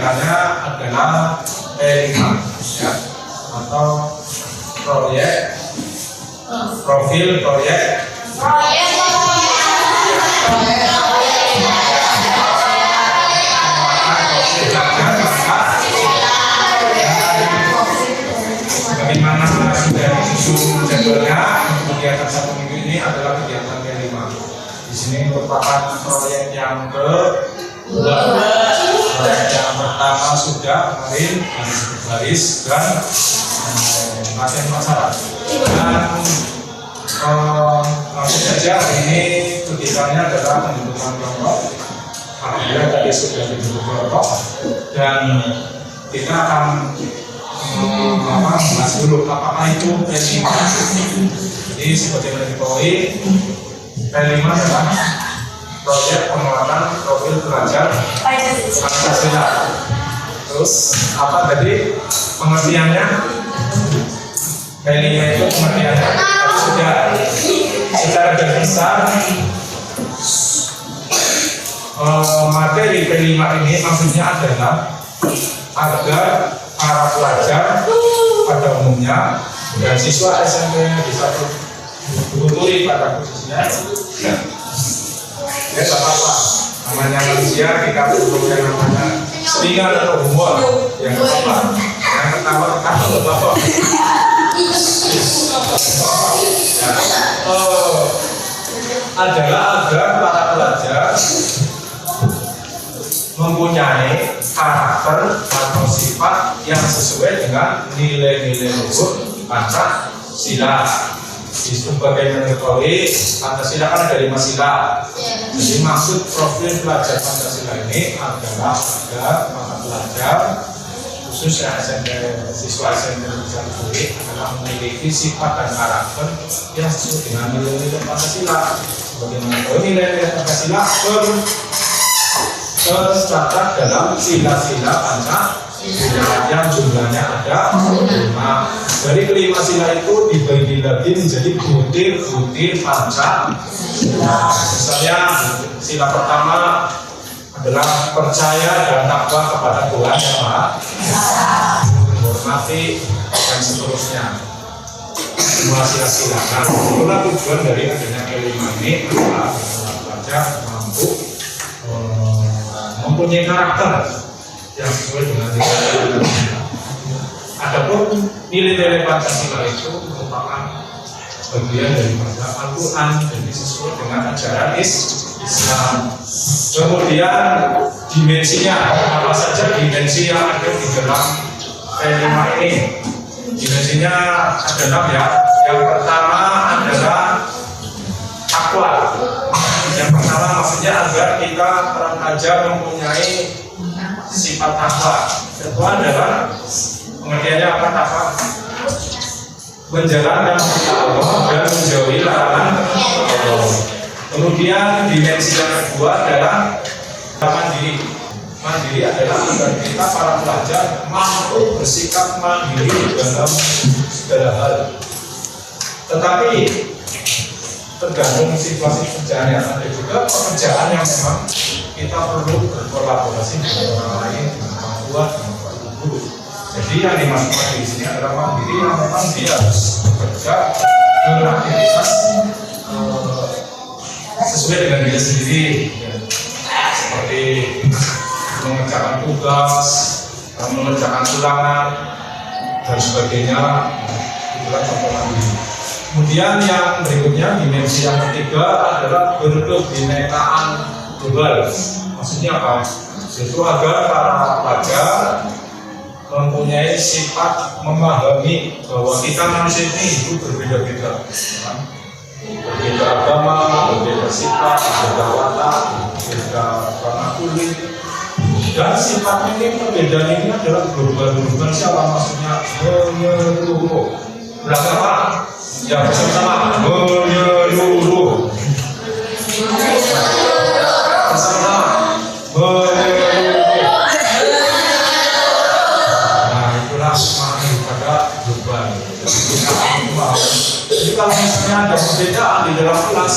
panggilannya adalah P5 ya, atau profil proyek bagaimana sudah disusun jadwalnya. Kegiatan 1 minggu ini adalah kegiatan P5. Di sini merupakan proyek yang kedua. Proyek yang pertama sudah kemarin baris dan latihan masalah. Dan langsung saja hari ini kegiatannya adalah pembentukan kelompok. Alhamdulillah tadi sudah dibentuk kelompok dan kita akan bahas dulu apakah itu P5. Jadi seperti yang diketahui, P5 adalah proyek penguatan profil pelajar Pancasila. Terus apa tadi pengertiannya? P5 itu pengertiannya sudah secara garis besar materi P5 ini maksudnya adalah agar para pelajar pada umumnya dan siswa SMP di satu Bukuturi pada khususnya ya tak apa-apa, namanya manusia kita perlu yang namanya selingan atau humor yang apa yang ketawa bapak adalah agar para pelajar mempunyai karakter atau sifat yang sesuai dengan nilai-nilai luhur Pancasila. Sebagaimana diketahui, Pancasila kan ada 5 sila. Jadi maksud profil pelajar Pancasila ini adalah agar para pelajar khususnya siswa SMP Bukuturi adalah memiliki sifat dan karakter yang sesuai dengan nilai-nilai Pancasila. Sebagaimana nilai-nilai Pancasila tercatat dalam sila-sila Pancasila yang jumlahnya ada 5. Dari kelima sila itu dibagi lagi menjadi butir-butir Pancasila. Misalnya sila pertama adalah percaya dan takwa kepada Tuhan Yang Maha Esa, menghormati dan seterusnya. Semua sila-sila. Nah, itulah tujuan dari adanya kelima ini adalah pelajar mampu mempunyai karakter yang sesuai dengan nilai-nilai. Adapun nilai-nilai Pancasila itu merupakan bagian daripada Al-Quran, jadi sesuai dengan ajaran Islam. Kemudian dimensinya, apa saja dimensi yang ada di dalam P5 ini? Dimensinya ada 6 ya. Yang pertama adalah takwa. Yang pertama maksudnya agar kita para pelajar mempunyai sifat takwa. Kedua adalah pengertiannya apa takwa? Menjalankan perintah Allah dan menjauhi larangan Allah. Kemudian dimensi yang kedua adalah mandiri. Mandiri adalah agar kita para pelajar mampu bersikap mandiri dalam segala hal. Tetapi tergantung situasi pekerjaan yang ada, juga pekerjaan yang memang kita perlu berkolaborasi dengan orang lain, dengan orang tua, dengan orang guru. Jadi yang dimaksudkan di sini adalah mandiri yang memang dia harus bekerja beraktivitas sesuai dengan diri sendiri, ya. Seperti mengerjakan tugas, mengerjakan ulangan dan sebagainya. Itulah contoh mandiri. Kemudian yang berikutnya, dimensi yang ketiga adalah berkebinekaan global. Maksudnya apa? Yaitu agar para pelajar mempunyai sifat memahami bahwa kita manusia ini hidup berbeda-beda, berbeda agama, berbeda sifat, berbeda watak, berbeda warna kulit, dan sifat ini perbedaan ini adalah global. Siapa maksudnya? Menyeluruh. Berapa? Yang bersama menyeluruh. Bersama menyeluruh. Nah, itulah makna daripada global. Jadi kalau misalnya ada perbedaan di dalam kelas,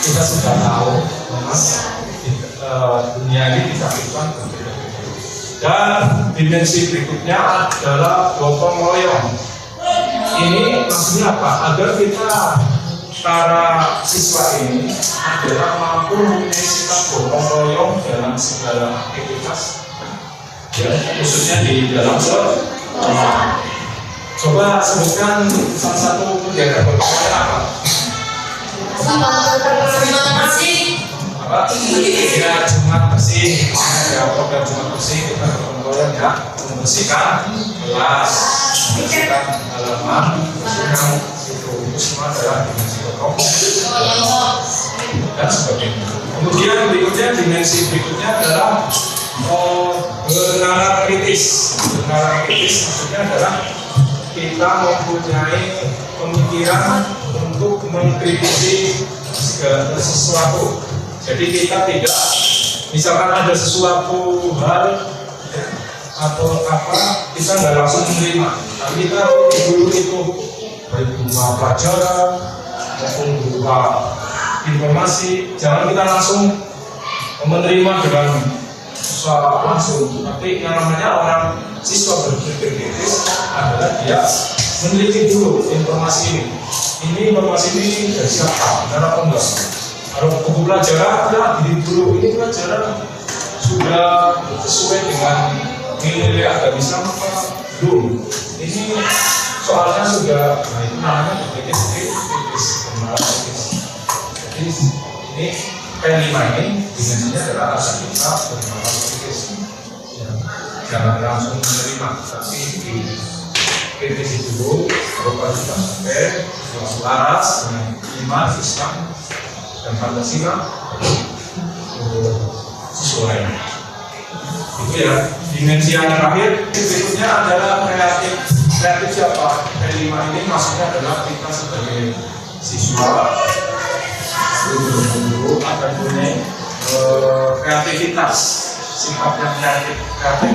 kita sudah tahu, dunia ini kita lakukan berbeda-beda. Dan dimensi berikutnya adalah gotong royong. Ini maksudnya apa? Agar kita para siswa ini adalah mampu mempunyai sikap gotong royong dalam segala aktivitas, ya, khususnya di dalam sekolah. Coba sebutkan salah satu kegiatan gotong royong apa? Terima kasih. Apa? Ya, Jumat bersih. Ya, program Jumat bersih kita gotong royong ya, membersihkan kelas, membersihkan halaman, membersihkan itu semua adalah dimensi gotong dan sebagainya. Kemudian berikutnya, dimensi berikutnya adalah bernalar kritis. Bernalar kritis maksudnya adalah kita mempunyai pemikiran untuk mengkritisi segala sesuatu. Jadi kita tidak, misalkan ada sesuatu hal atau apa, kita nggak langsung menerima, tapi kita dulu itu baik berupa pelajaran maupun berupa informasi. Jangan kita langsung menerima dengan secara langsung, tapi yang namanya orang siswa berpikir kritis adalah dia meneliti dulu informasi ini. Ini informasi ini dari siapa, benar apa enggak? Kalau buku pelajaran, ya diri dulu, ini pelajaran sudah sesuai dengan nilai agama Islam apa belum? Ini soalnya sudah, nah itu namanya berpikir kritis, benar kritis. Jadi ini P5 ini dimensinya adalah rasa kita benar kritis. Ya, jangan langsung menerima, tapi dikritisi dulu, berupa kita sampai selaras dengan iman, Islam, dan Pancasila sesuai. Itu ya. Dimensi yang terakhir berikutnya adalah kreatif. Kreatif siapa? P5 ini maksudnya adalah kita sebagai siswa guru akan punya kreativitas, sikap yang kreatif.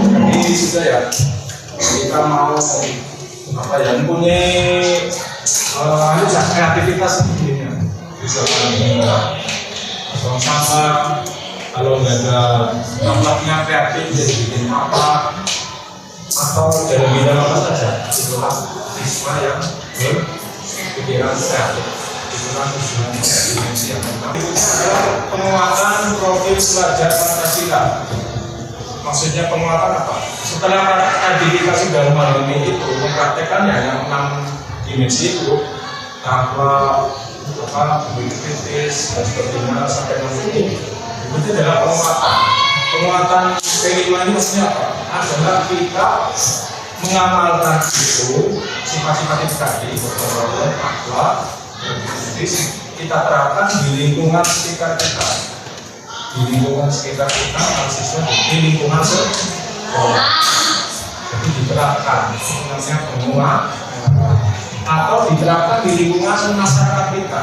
Jadi sudah ya, kita mau apa ya, mempunyai kreativitas begini. Misalkan buang sampah, kalau nggak ada tempatnya kreatif jadi bikin apa, atau dalam bidang apa saja, itulah siswa yang berpikiran kreatif. Itulah tujuan dimensi yang pertama. Berikutnya adalah penguatan profil pelajar Pancasila. Maksudnya penguatan apa? Setelah tadi kita sudah memahami itu, mempraktekkan ya yang 6 dimensi itu, tanpa kritis dan sebagainya sampai nanti itu adalah penguatan P5 ini maksudnya apa? Adalah kita mengamalkan itu sifat-sifat itu tadi, akhlak, kritis, kita terapkan di lingkungan sekitar kita, mahasiswa di lingkungan sekolah. Jadi diterapkan namanya penguat, atau diterapkan di lingkungan masyarakat kita.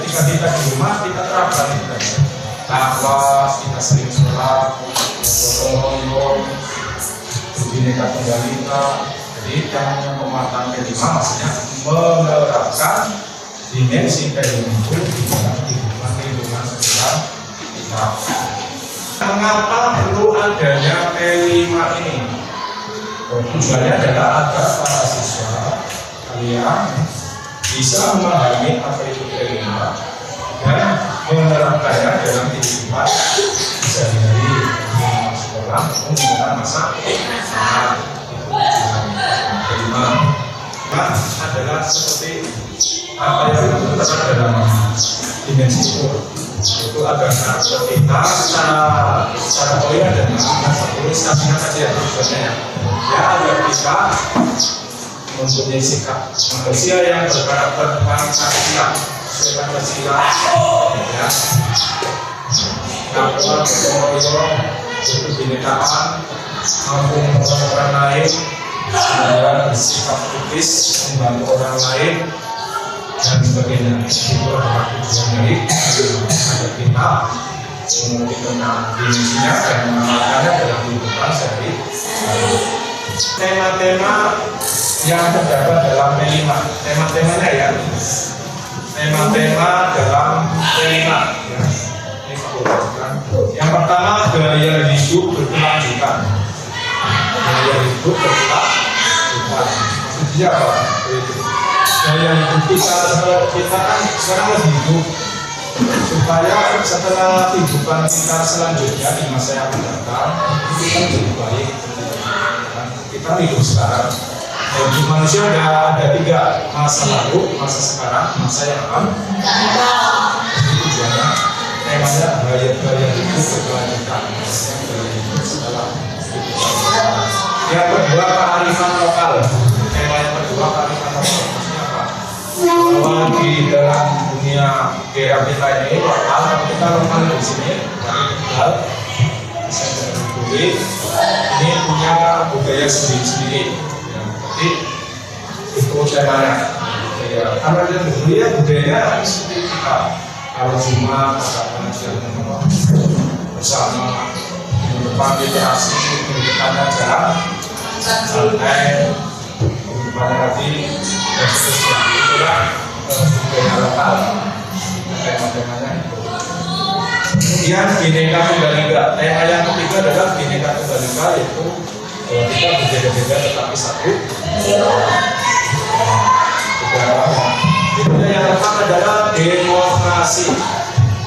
Ketika kita di rumah, kita terapkan itu. Bahwa kita sering sholat, gotong royong, Bhinneka Tunggal Ika. Jadi yang namanya penguatan P5 maksudnya menerapkan dimensi P5 itu di dalam lingkungan sekitar kita. Mengapa perlu adanya P5 ini? Tujuannya adalah agar para siswa kalian bisa memahami apa itu P5 dan menerapkannya dalam kehidupan sehari-hari di sekolah maupun di masa P5 adalah seperti apa yang tertera dalam dimensi itu agar kita secara kuliah dan tuliskannya saja tujuannya ya agar kita mempunyai sikap manusia yang berkarakter Pancasila, ya, dapat mengontrol kebinekaan mampu menolong orang lain, kemudian bersikap kritis, membantu orang lain dan sebagainya. Itu adalah tujuan dari ada kita mengerti tentang dimensinya dan mengamalkannya dalam kehidupan sehari-hari. Tema-tema yang terdapat dalam P5, tema-temanya ya, tema-tema dalam P5 ya. Ini yang Yang pertama, gaya hidup berkelanjutan. Gaya hidup berkelanjutan. Maksudnya apa? Gaya hidup kita kan sekarang lagi hidup supaya setelah kehidupan kita selanjutnya di masa yang akan datang kita lebih baik. Kita hidup sekarang. Hidup manusia ada tiga, masa lalu, masa sekarang, masa yang akan datang. Jadi tujuannya temanya gaya hidup berkelanjutan. Setelah yang kedua, kearifan lokal. Tema yang kedua, kearifan lokal. Maksudnya apa? Bahwa di dalam dunia era kita ini lokal, kita lokal di sini dari tinggal bisa berdiri, ini punya budaya sendiri-sendiri. Jadi itu temanya. Karena dia budayanya seperti kita. Kalau cuma pada pengajian bersama di depan literasi pendidikannya jalan santai, kehidupannya lagi dan seterusnya. Itulah budaya lokal. Tema-temanya itu. Kemudian Bhinneka Tunggal Ika. Tema yang ketiga adalah Bhinneka Tunggal Ika, yaitu kita berbeda-beda tetapi satu negara. Berikutnya yang keempat adalah demokrasi.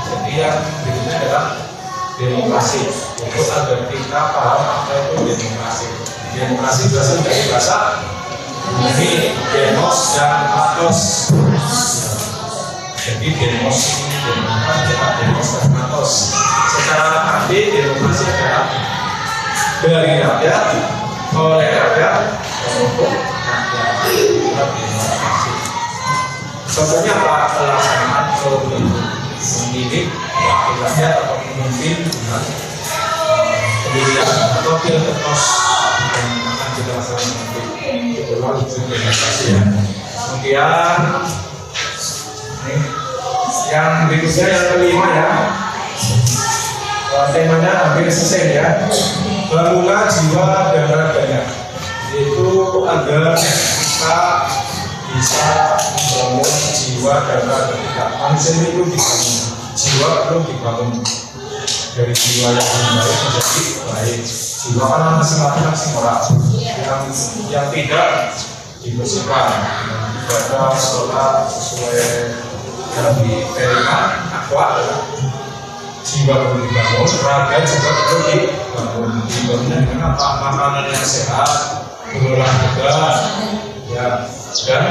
Jadi yang berikutnya adalah demokrasi. Itu agar kita paham apa itu demokrasi. Demokrasi berasal dari bahasa ini demos dan patos. Jadi demos ini demos dan patos. Secara arti demokrasi adalah dari rakyat, oleh rakyat, dan untuk rakyat. Contohnya apa? Pelaksanaan memilih wakil rakyat atau pemimpin dengan pemilihan atau pilpres yang akan kita laksanakan nanti. Itu demokrasi ya. Kemudian yang berikutnya yang kelima ya. Temanya hampir selesai ya. Bangunlah jiwa dan raganya, yaitu agar kita bisa membangun jiwa dan raga kita. Manusia itu dibangun, jiwa perlu dibangun dari jiwa yang baik menjadi baik. Jiwa kan masing-masing orang yang tidak dibersihkan ibadah sholat sesuai yang diterima akhlak. Jiwa perlu dibangun, raga juga perlu dibangun. Dibangunnya dengan apa? Makanan yang sehat, berolahraga, ya, dan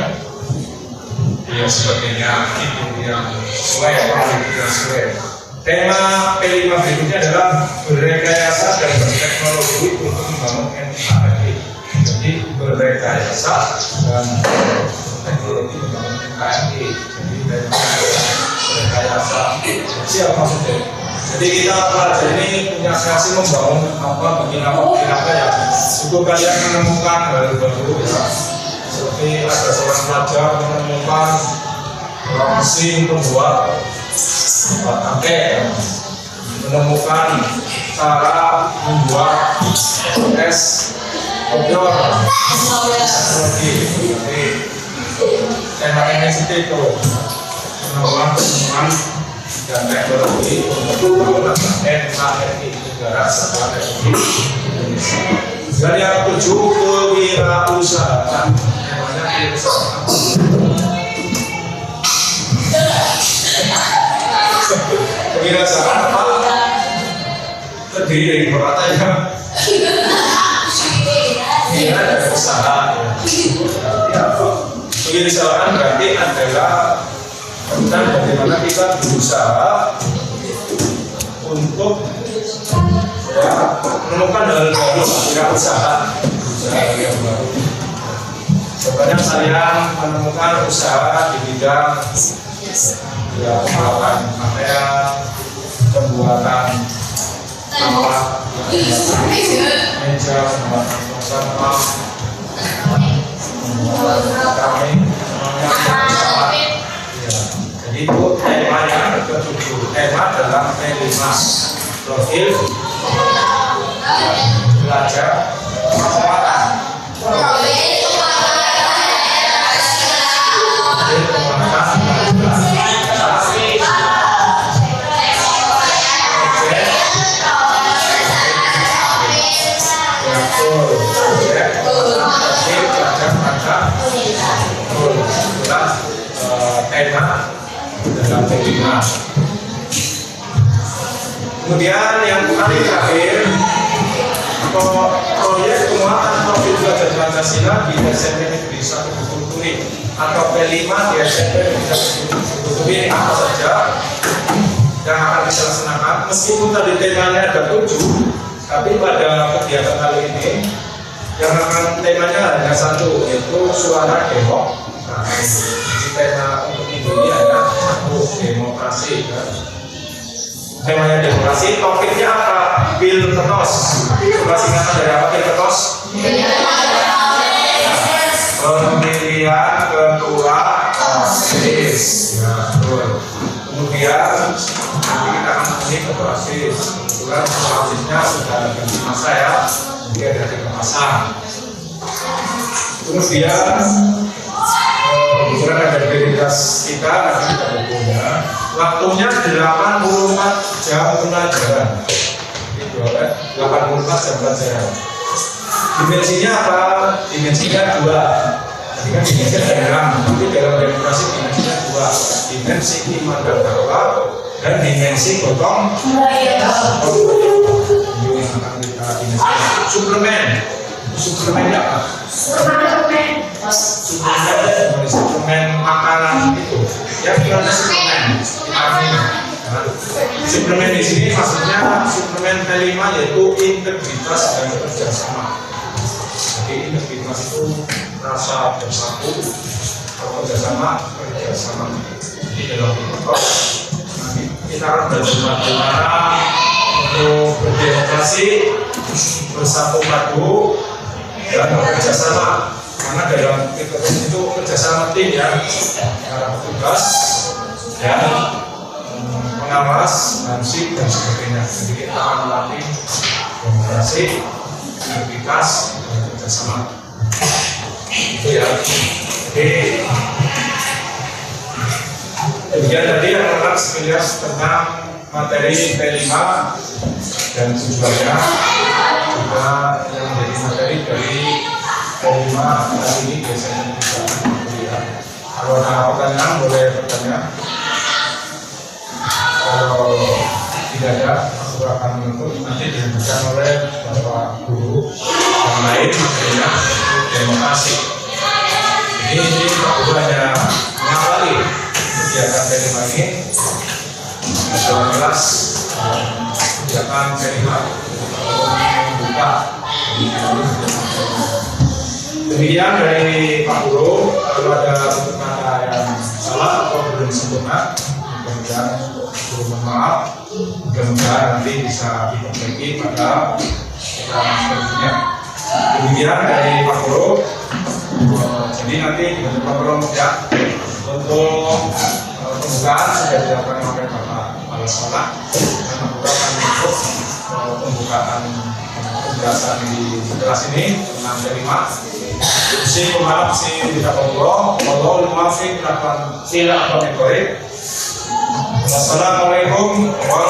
ya sebagainya. Itu yang sesuai, yang sesuai. Tema P5 berikutnya adalah berrekayasa dan berteknologi untuk membangun NKRI. Jadi berrekayasa dan teknologi membangun NKRI. Jadi berrekayasa siapa maksudnya? Jadi kita pelajari ini punya kreasi membangun apa, bikin apa ya. Itu kalian menemukan baru-baru ya. Seperti ada seorang pelajar menemukan mesin pembuat angke, menemukan cara membuat es kopior teknologi. Jadi tema seperti itu, menemukan dan teknologi untuk menggunakan NKRI, Negara Kesatuan Republik Indonesia. Dan yang ketujuh, kewirausahaan. Namanya kewirausahaan. Kewirausahaan apa? Terdiri dari berkata ya. Iya, ada usaha. Kewirausahaan berarti adalah tentang bagaimana kita berusaha untuk menemukan hal baru, usaha yang baru. Sebenarnya saya menemukan usaha di bidang pembuatan pakaian, pembuatan tempat, meja, tempat, jadi itu temanya ketujuh. Tema dalam P5 profil belajar kekuatan. T5. Kemudian yang paling terakhir, proyek penguatan profil belajar Pancasila di SMP Negeri 1 Bukul Turi atau P5 di SMP Negeri 1 Bukul Turi apa saja yang akan dilaksanakan. Meskipun tadi temanya ada 7, tapi pada kegiatan kali ini yang akan temanya hanya 1, yaitu suara demo. Nah, ini tema untuk minggu ini adalah demokrasi. Temanya demokrasi, topiknya apa? Pil ketos. Coba singkatan dari apa pil ketos? Pemilihan ketua OSIS. Ya, betul. Kemudian nanti kita akan memilih ketua OSIS. Kebetulan ketua OSISnya sudah ganti masa ya, dia ada 3 masa. Kemudian kebetulan ada prioritas kita, nanti kita bukunya. Waktunya 84 jam pelajaran. Itu 84 jam pelajaran. Dimensinya apa? Dimensinya 2. Tadi kan dimensi dalam, tapi dalam demokrasi dimensinya 2. Dimensi iman dan takwa dan dimensi gotong suplemen. Suplemennya apa? Suplemen makanan itu. Ya, bukan suplemen. Suplemen di sini maksudnya suplemen P5 yaitu integritas dan kerjasama. Jadi integritas itu rasa bersatu, kerjasama. Jadi dalam itu nanti kita akan belajar bagaimana untuk berdemokrasi, bersatu padu dan bekerjasama. Karena dalam itu kerjasama tim ya, antara petugas dan pengawas, hansip dan sebagainya. Jadi kita akan melatih demokrasi, integritas dan kerjasama. Itu ya. Jadi kemudian tadi yang akan sekilas tentang materi P5 dan tujuannya juga yang menjadi materi dari P5 kali ini biasanya kita lihat. Kalau ada pertanyaan boleh bertanya. Kalau tidak ada, aku akan menutup nanti diberikan oleh Bapak Guru yang lain materinya demokrasi. Ini Pak Guru hanya mengawali kegiatan P5 ini. Dalam kelas kegiatan P5 membuka. Demikian dari Pak Guru. Kalau ada bentuk kata yang salah atau belum sempurna, mudah-mudahan Guru mohon maaf. Mudah-mudahan nanti bisa diperbaiki pada keterangan selanjutnya. Demikian dari Pak Guru. Jadi nanti di program ya untuk pembukaan sudah dilakukan oleh Bapak Kepala Sekolah dan melakukan untuk pembukaan penjelasan di kelas ini tentang P5. Wassalamualaikum warahmatullahi